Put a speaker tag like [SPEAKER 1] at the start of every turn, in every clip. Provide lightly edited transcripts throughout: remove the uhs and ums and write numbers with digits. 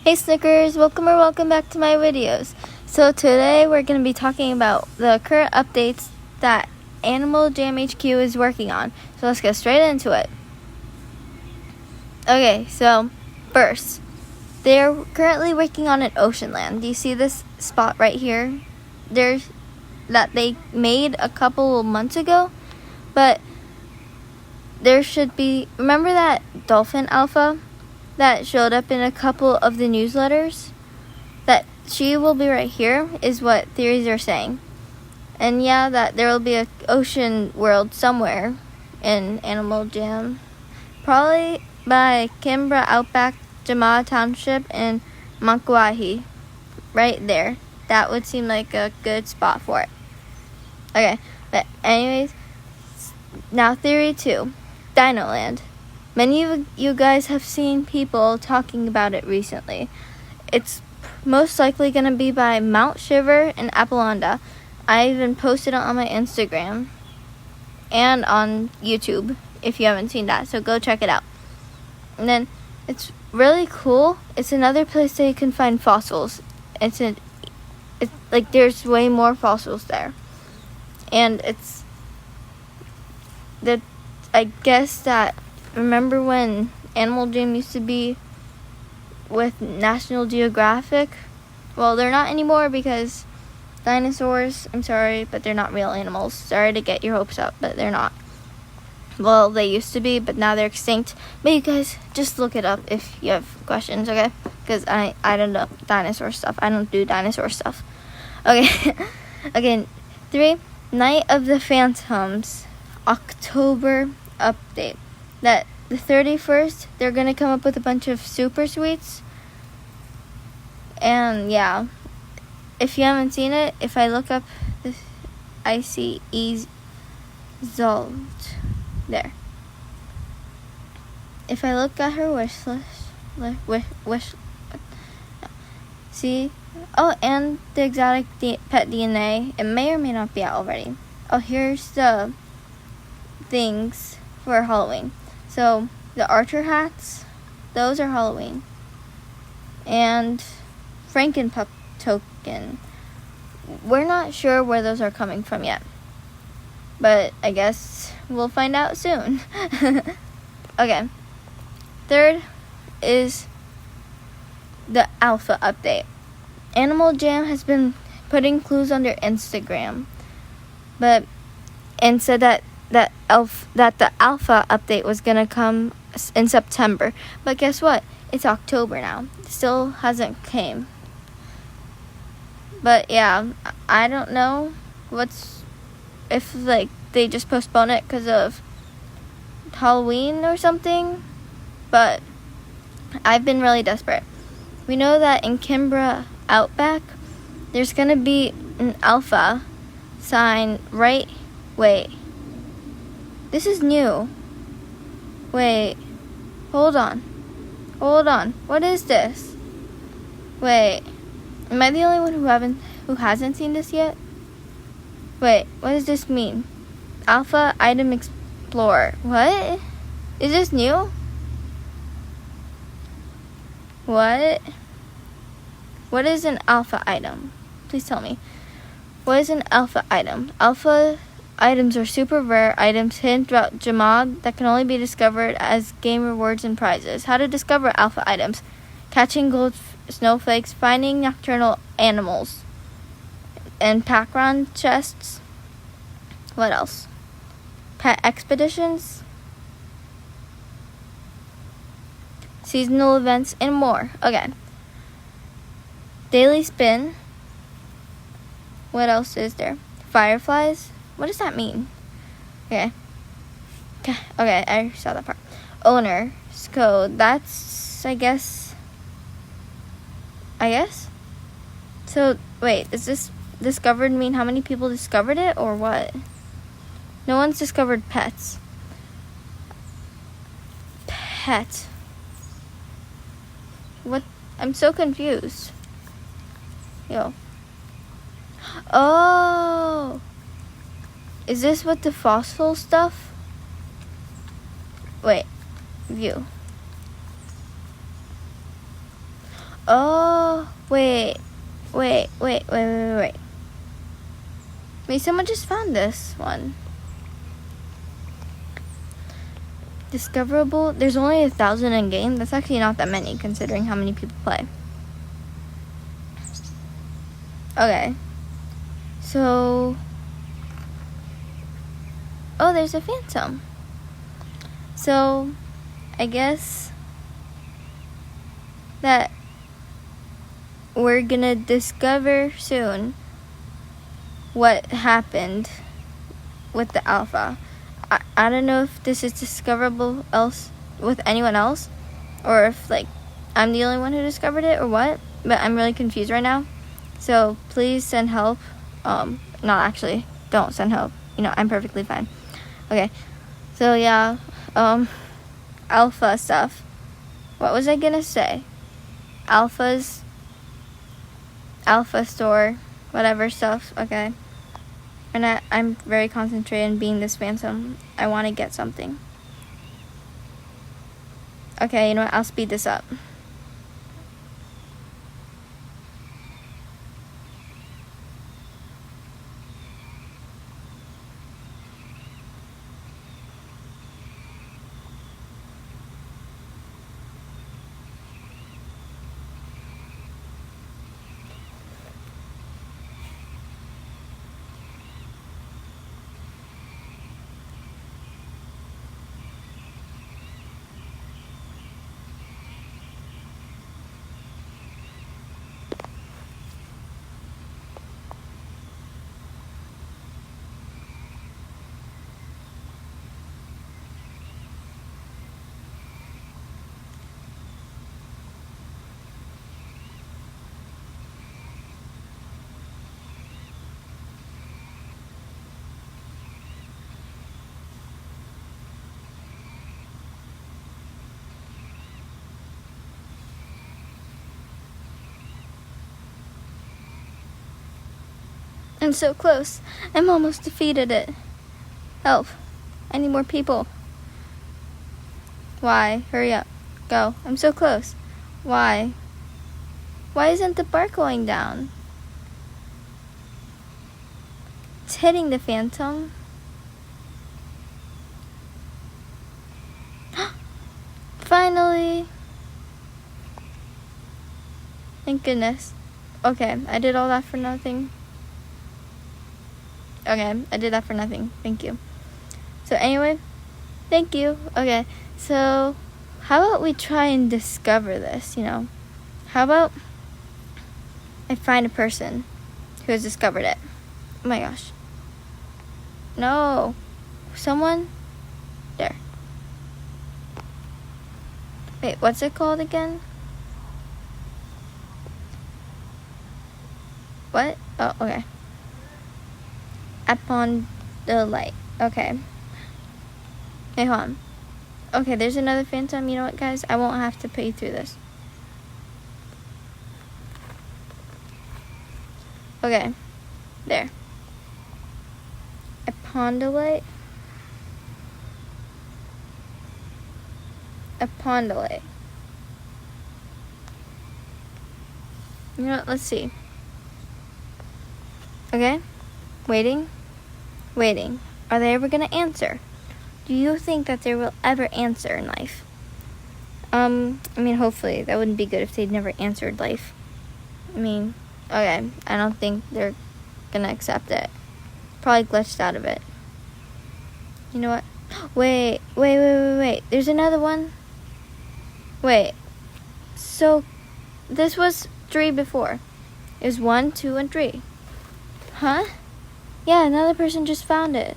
[SPEAKER 1] Hey Snickers, welcome back to my videos. So today we're going to be talking about the current updates that Animal Jam HQ is working on. So let's get straight into it. Okay, so first, they're currently working on an ocean land. Do you see this spot right here? That they made a couple months ago, but there should be, remember that dolphin alpha that showed up in a couple of the newsletters? That she will be right here is what theories are saying. And yeah, that there will be an ocean world somewhere in Animal Jam. Probably by Kimbra Outback, Jama Township, and Mankawhi. Right there. That would seem like a good spot for it. Okay, but anyways, now theory 2, Dinoland. Many of you guys have seen people talking about it recently. It's most likely going to be by Mount Shiver and Apalonda. I even posted it on my Instagram and on YouTube if you haven't seen that, so go check it out. And then it's really cool. It's another place that you can find fossils. It's like there's way more fossils there. And I guess that, remember when Animal Jam used to be with National Geographic? Well, they're not anymore because dinosaurs, I'm sorry, but they're not real animals. Sorry to get your hopes up, but they're not. Well, they used to be, but now they're extinct. But you guys, just look it up if you have questions, okay? Because I don't know dinosaur stuff. I don't do dinosaur stuff. Okay. Again, 3, Night of the Phantoms, October update. That the 31st, they're going to come up with a bunch of super sweets. And yeah, if you haven't seen it, if I look up this, I see Zolved there. If I look at her wish list, see? Oh, and the exotic pet DNA. It may or may not be out already. Oh, here's the things for Halloween. So, the Archer hats, those are Halloween. And Frankenpup token. We're not sure where those are coming from yet. But I guess we'll find out soon. Okay. 3rd is the Alpha update. Animal Jam has been putting clues on their Instagram, and said that the Alpha update was gonna come in September. But guess what? It's October now. It still hasn't came. But yeah, I don't know if like they just postpone it because of Halloween or something. But I've been really desperate. We know that in Kimbra Outback, there's gonna be an alpha sign right. Wait, this is new. Wait, hold on. What is this? Wait, am I the only one who hasn't seen this yet? Wait, what does this mean? Alpha item explorer. What? Is this new? What? What is an alpha item? Please tell me. What is an alpha item? Alpha items are super rare items hidden throughout Jamad that can only be discovered as game rewards and prizes. How to discover alpha items: catching gold snowflakes, finding nocturnal animals, and pack run chests. What else? Pet expeditions, seasonal events, and more. Okay. Daily spin. What else is there? Fireflies. What does that mean? Okay, I saw that part. Owner's code. That's, I guess. So, wait, does this discovered mean how many people discovered it or what? No one's discovered pets. Pet. What? I'm so confused. Yo. Oh. Is this what the fossil stuff? Wait. View. Oh, wait. Wait, someone just found this one. Discoverable. There's only 1,000 in game. That's actually not that many considering how many people play. Okay. So. Oh, there's a phantom. So, I guess that we're gonna discover soon what happened with the alpha. I don't know if this is discoverable else with anyone else, or if like I'm the only one who discovered it or what, but I'm really confused right now. So please send help. Not actually, don't send help. You know, I'm perfectly fine. Okay. So yeah, alpha stuff. What was I gonna say? Alpha store, whatever stuff, okay. And I'm very concentrated on being this phantom. I want to get something. Okay, you know what? I'll speed this up. I'm so close. I'm almost defeated it. Help. I need more people. Why? Hurry up. Go. I'm so close. Why? Why isn't the bar going down? It's hitting the phantom. Finally. Thank goodness. Okay, I did all that for nothing. Okay, I did that for nothing. Thank you. So anyway, thank you. Okay, so how about we try and discover this, you know? How about I find a person who has discovered it? Oh my gosh. No. Someone? There. Wait, what's it called again? What? Oh, okay. Upon the light. Okay. Hey, hold on. Okay, there's another phantom. You know what, guys? I won't have to put you through this. Okay. There. Upon the light. Upon the light. You know what? Let's see. Okay. Waiting. Are they ever gonna answer? Do you think that they will ever answer in life? I mean, hopefully. That wouldn't be good if they'd never answered life. I mean, okay. I don't think they're gonna accept it. Probably glitched out of it. You know what? Wait. There's another one. Wait. So, this was 3 before. It was 1, 2, and 3. Huh? Yeah, another person just found it.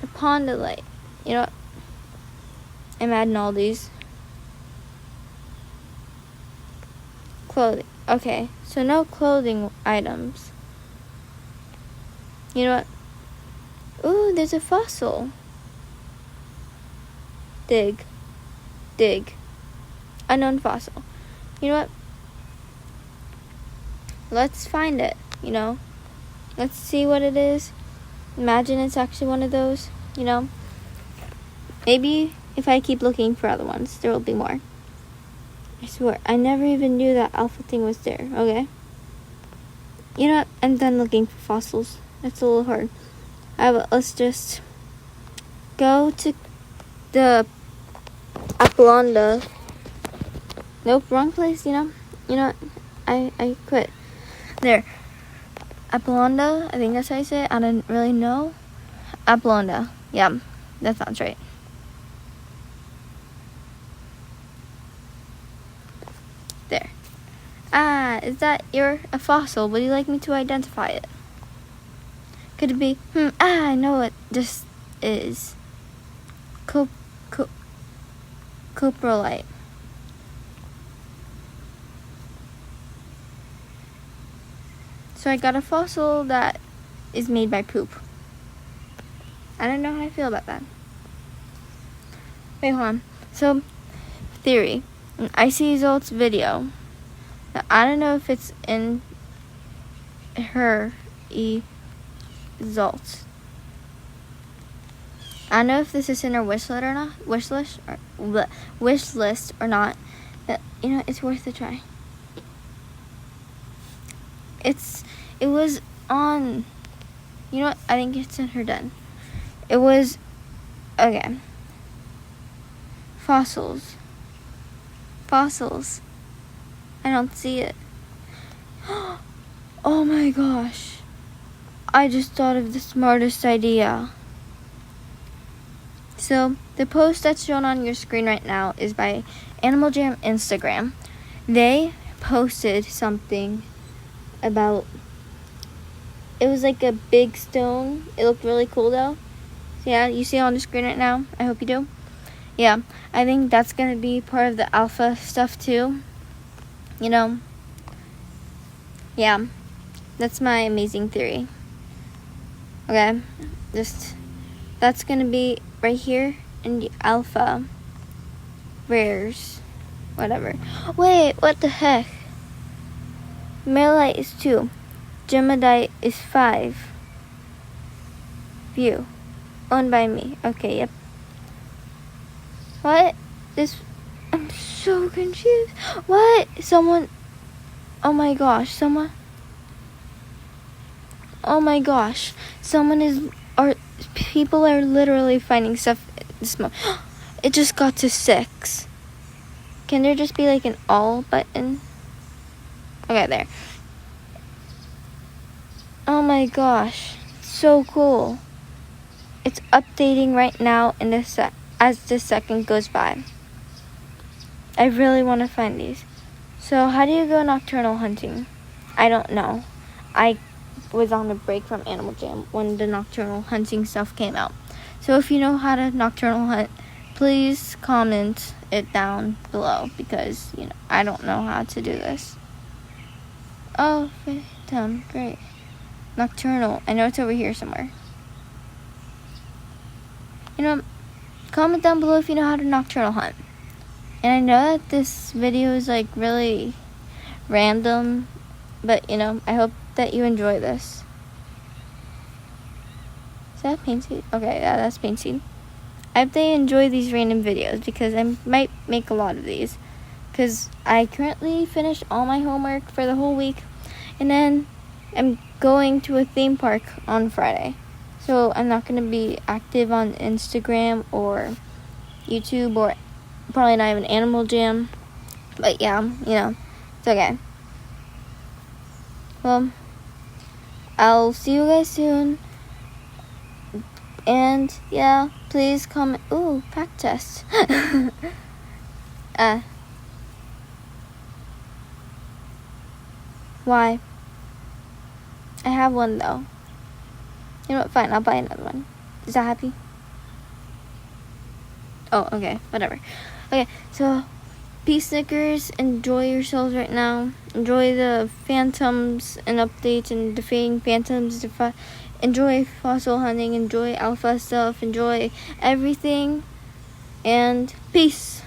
[SPEAKER 1] Upon the light. You know what? I'm adding all these. Clothing. Okay, so no clothing items. You know what? Ooh, there's a fossil. Dig. Unknown fossil. You know what? Let's find it, you know? Let's see what it is. Imagine it's actually one of those, you know? Maybe if I keep looking for other ones, there will be more. I swear, I never even knew that alpha thing was there. Okay. You know what? I'm done looking for fossils. That's a little hard. But let's just go to the Apalonda. Nope, wrong place, you know? You know what? I quit. There. Apalonda, I think that's how you say it. I didn't really know. Apalonda. Yeah, that sounds right. There. Is that a fossil? Would you like me to identify it? Could it be, I know what this is. Coprolite. So I got a fossil that is made by poop. I don't know how I feel about that. Wait, hold on. So, theory. An Icy Results video. Now, I don't know if it's in her results. I don't know if this is in her wish list or not. But, you know, it's worth a try. It was on, you know what, I think it's in her den. It was, okay. Fossils. I don't see it. Oh my gosh. I just thought of the smartest idea. So, the post that's shown on your screen right now is by Animal Jam Instagram. They posted something about, it was like a big stone. It looked really cool though. So yeah, you see it on the screen right now. I hope you do. Yeah, I think that's going to be part of the alpha stuff too. You know. Yeah, that's my amazing theory. Okay, that's going to be right here in the alpha rares. Whatever. Wait, what the heck? Malite is 2. Gemidite is 5. View. Owned by me. Okay, yep. What? I'm so confused. What? Oh my gosh, people are literally finding stuff in this mode. It just got to 6. Can there just be like an all button? Okay, there. Oh my gosh, so cool. It's updating right now in as the second goes by. I really want to find these. So how do you go nocturnal hunting? I don't know. I was on a break from Animal Jam when the nocturnal hunting stuff came out. So if you know how to nocturnal hunt, please comment it down below because, you know, I don't know how to do this. Oh, phantom, great. Nocturnal, I know it's over here somewhere. You know, comment down below if you know how to nocturnal hunt. And I know that this video is like really random, but you know, I hope that you enjoy this. Is that paint seed? Okay, yeah, that's paint seed. I hope they enjoy these random videos because I might make a lot of these. Because I currently finished all my homework for the whole week. And then I'm going to a theme park on Friday. So I'm not going to be active on Instagram or YouTube or probably not even Animal Jam. But yeah, you know, it's okay. Well, I'll see you guys soon. And yeah, please comment. Ooh, fact test. Why? I have one though. You know what? Fine, I'll buy another one. Is that happy? Oh, okay. Whatever. Okay, so peace, Snickers. Enjoy yourselves right now. Enjoy the phantoms and updates and defeating phantoms. Enjoy fossil hunting. Enjoy alpha stuff. Enjoy everything. And peace.